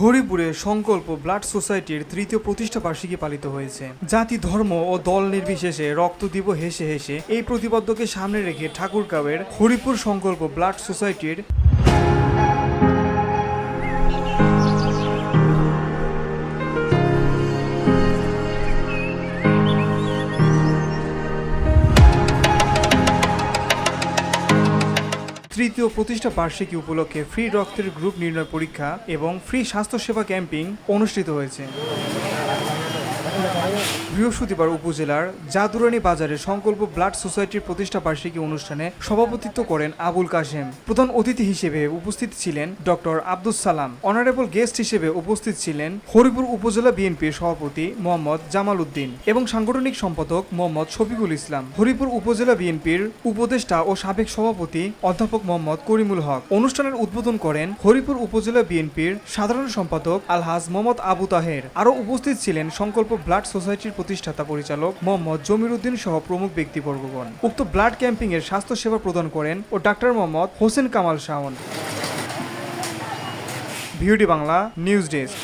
হরিপুরে সংকল্প ব্লাড সোসাইটির তৃতীয় প্রতিষ্ঠা বার্ষিকী পালিত হয়েছে। জাতি, ধর্ম ও দল নির্বিশেষে রক্ত দিব হেসে হেসে এই প্রতিপাদ্যকে সামনে রেখে ঠাকুরগাঁওয়ের হরিপুর সংকল্প ব্লাড সোসাইটির তৃতীয় প্রতিষ্ঠা বার্ষিকী উপলক্ষে ফ্রি রক্তের গ্রুপ নির্ণয় পরীক্ষা এবং ফ্রি স্বাস্থ্যসেবা ক্যাম্পিং অনুষ্ঠিত হয়েছে। বৃহস্পতিবার উপজেলার জাদুরানী বাজারে সংকল্প ব্লাড সোসাইটির প্রতিষ্ঠা বার্ষিকী অনুষ্ঠানে সভাপতিত্ব করেন আবুল কাশেম। প্রধান অতিথি হিসেবে উপস্থিত ছিলেন doctor Abdus Salam. Honourable guest হিসেবে উপস্থিত ছিলেন হরিপুর উপজেলা বিএনপির সভাপতি মোহাম্মদ জামাল উদ্দিন এবং সাংগঠনিক সম্পাদক মোহাম্মদ শফিকুল ইসলাম, হরিপুর উপজেলা বিএনপির উপদেষ্টা ও সাবেক সভাপতি অধ্যাপক মোহাম্মদ করিমুল হক। অনুষ্ঠানের উদ্বোধন করেন হরিপুর উপজেলা বিএনপির সাধারণ সম্পাদক আলহাজ মোহাম্মদ আবু তাহের। আরও উপস্থিত ছিলেন সংকল্প ব্লাড সোসাইটির প্রতিষ্ঠাতা পরিচালক মোহাম্মদ জমির উদ্দিন সহ প্রমুখ ব্যক্তিবর্গগণ। উক্ত ব্লাড ক্যাম্পিং এর স্বাস্থ্য সেবা প্রদান করেন ও doctor Mohammad Hossain Kamal Shaon. VOD Bangla news desk.